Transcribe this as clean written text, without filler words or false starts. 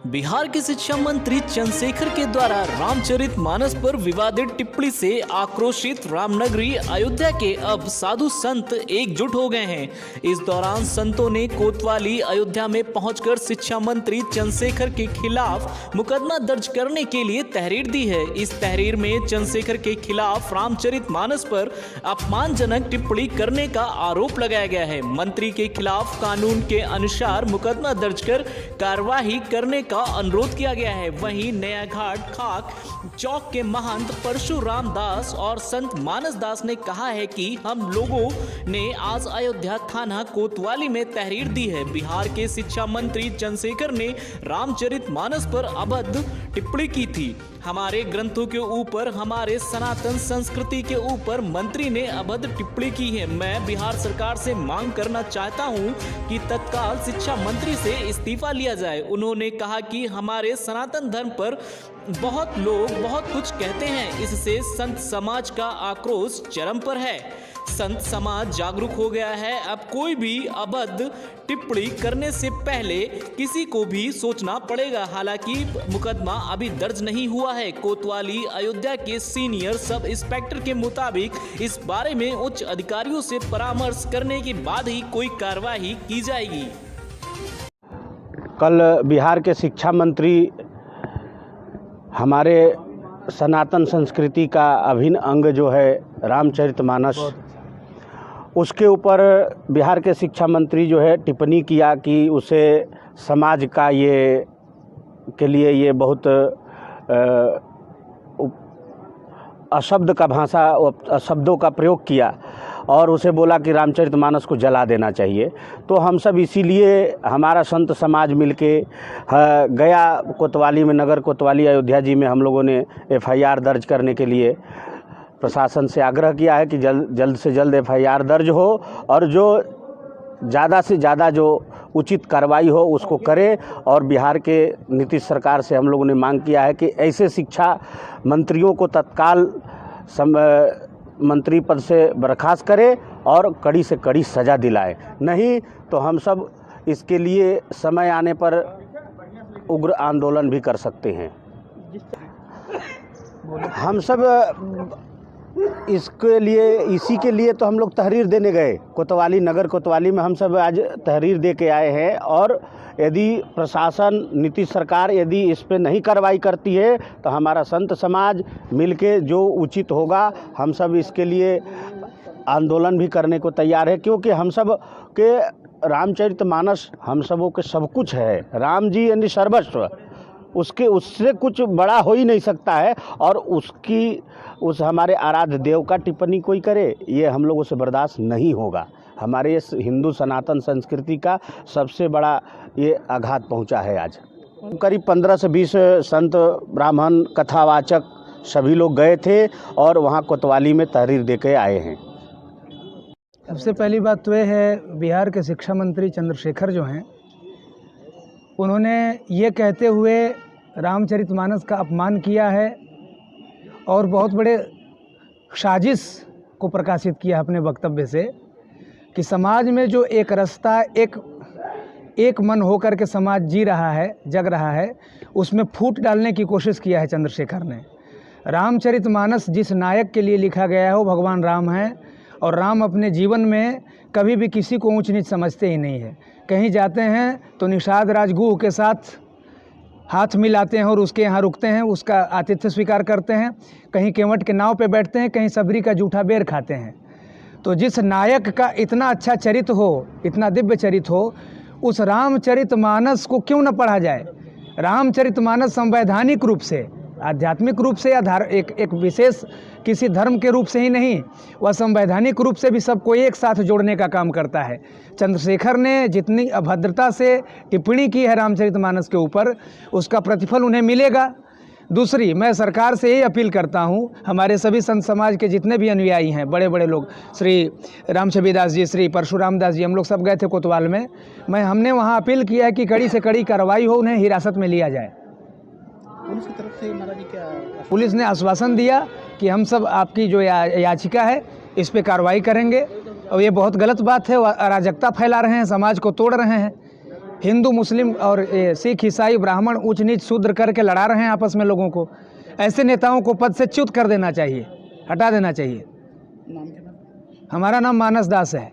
बिहार के शिक्षा मंत्री चंद्रशेखर के द्वारा रामचरितमानस पर विवादित टिप्पणी से आक्रोशित रामनगरी अयोध्या के अब साधु संत एकजुट हो गए हैं। इस दौरान संतों ने कोतवाली अयोध्या में पहुंचकर शिक्षा मंत्री चंद्रशेखर के खिलाफ मुकदमा दर्ज करने के लिए तहरीर दी है। इस तहरीर में चंद्रशेखर के खिलाफ रामचरितमानस पर अपमानजनक टिप्पणी करने का आरोप लगाया गया है। मंत्री के खिलाफ कानून के अनुसार मुकदमा दर्ज कर कार्यवाही करने का अनुरोध किया गया है। वहीं नया घाट खाक चौक के महंत परशुराम दास और संत मानस दास ने कहा है कि हम लोगों ने आज अयोध्या थाना कोतवाली में तहरीर दी है। बिहार के शिक्षा मंत्री चंद्रशेखर ने रामचरितमानस पर अभद्र टिप्पणी की थी। हमारे ग्रंथों के ऊपर, हमारे सनातन संस्कृति के ऊपर मंत्री ने अभद्र टिप्पणी की है। मैं बिहार सरकार से मांग करना चाहता हूं कि तत्काल शिक्षा मंत्री से इस्तीफा लिया जाए। उन्होंने कहा कि हमारे सनातन धर्म पर बहुत लोग बहुत कुछ कहते हैं, इससे संत समाज का आक्रोश चरम पर है। संत समाज जागरूक हो गया है। अब कोई भी अभद्र टिप्पणी करने से पहले किसी को भी सोचना पड़ेगा। हालांकि मुकदमा अभी दर्ज नहीं हुआ है। कोतवाली अयोध्या के सीनियर सब इंस्पेक्टर के मुताबिक इस बारे में उच्च अधिकारियों से परामर्श करने के बाद ही कोई कार्रवाई की जाएगी। कल बिहार के शिक्षा मंत्री हमारे सनातन संस्कृति का अभिन्न अंग जो है रामचरितमानस, उसके ऊपर बिहार के शिक्षा मंत्री जो है टिप्पणी किया कि उसे समाज का के लिए ये बहुत अशब्द का भाषा, अशब्दों का प्रयोग किया और उसे बोला कि रामचरितमानस को जला देना चाहिए। तो हम सब इसीलिए हमारा संत समाज मिलके गया कोतवाली में, नगर कोतवाली अयोध्या जी में हम लोगों ने FIR दर्ज करने के लिए प्रशासन से आग्रह किया है कि जल्द से जल्द FIR दर्ज हो और जो ज़्यादा से ज़्यादा जो उचित कार्रवाई हो उसको करे। और बिहार के नीतीश सरकार से हम लोगों ने मांग किया है कि ऐसे शिक्षा मंत्रियों को तत्काल मंत्री पद से बर्खास्त करे और कड़ी से कड़ी सज़ा दिलाए। नहीं तो हम सब इसके लिए समय आने पर उग्र आंदोलन भी कर सकते हैं। हम सब इसी के लिए तो हम लोग तहरीर देने गए कोतवाली, नगर कोतवाली में हम सब आज तहरीर दे के आए हैं। और यदि प्रशासन, नीतीश सरकार यदि इस पे नहीं कार्रवाई करती है तो हमारा संत समाज मिलके जो उचित होगा हम सब इसके लिए आंदोलन भी करने को तैयार है। क्योंकि हम सब के रामचरितमानस हम सबों के सब कुछ है। राम जी यानी सर्वस्व, उससे कुछ बड़ा हो ही नहीं सकता है। और उस हमारे आराध्य देव का टिप्पणी कोई करे, ये हम लोगों से बर्दाश्त नहीं होगा। हमारे इस हिंदू सनातन संस्कृति का सबसे बड़ा ये आघात पहुंचा है। आज करीब 15 से 20 संत, ब्राह्मण, कथावाचक सभी लोग गए थे और वहाँ कोतवाली में तहरीर दे के आए हैं। सबसे पहली बात तो ये है, बिहार के शिक्षा मंत्री चंद्रशेखर जो हैं, उन्होंने ये कहते हुए रामचरितमानस का अपमान किया है और बहुत बड़े साजिश को प्रकाशित किया अपने वक्तव्य से कि समाज में जो एक रास्ता, एक मन होकर के समाज जी रहा है, जग रहा है, उसमें फूट डालने की कोशिश किया है चंद्रशेखर ने। रामचरितमानस जिस नायक के लिए लिखा गया है वो भगवान राम हैं और राम अपने जीवन में कभी भी किसी को ऊंच नीच समझते ही नहीं है। कहीं जाते हैं तो निषाद राजगुह के साथ हाथ मिलाते हैं और उसके यहाँ रुकते हैं, उसका आतिथ्य स्वीकार करते हैं। कहीं केवट के नाव पे बैठते हैं, कहीं सबरी का जूठा बेर खाते हैं। तो जिस नायक का इतना अच्छा चरित्र हो, इतना दिव्य चरित्र हो, उस रामचरितमानस को क्यों न पढ़ा जाए। रामचरितमानस संवैधानिक रूप से, आध्यात्मिक रूप से या एक विशेष किसी धर्म के रूप से ही नहीं, वह संवैधानिक रूप से भी सबको एक साथ जोड़ने का काम करता है। चंद्रशेखर ने जितनी अभद्रता से टिप्पणी की है रामचरितमानस के ऊपर, उसका प्रतिफल उन्हें मिलेगा। दूसरी, मैं सरकार से यही अपील करता हूँ, हमारे सभी संत समाज के जितने भी अनुयायी हैं, बड़े बड़े लोग, श्री रामछबी दास जी, श्री परशुराम दास जी, हम लोग सब गए थे कोतवाल में। हमने वहाँ अपील किया है कि कड़ी से कड़ी कार्रवाई हो, उन्हें हिरासत में लिया जाए। पुलिस की तरफ से महाराज जी क्या? पुलिस ने आश्वासन दिया कि हम सब आपकी जो याचिका है इस पे कार्रवाई करेंगे और ये बहुत गलत बात है, अराजकता फैला रहे हैं, समाज को तोड़ रहे हैं। हिंदू मुस्लिम और सिख ईसाई ब्राह्मण ऊंच नीच शूद्र करके लड़ा रहे हैं आपस में लोगों को। ऐसे नेताओं को पद से च्युत कर देना चाहिए, हटा देना चाहिए। नाम क्या? हमारा नाम मानस दास है।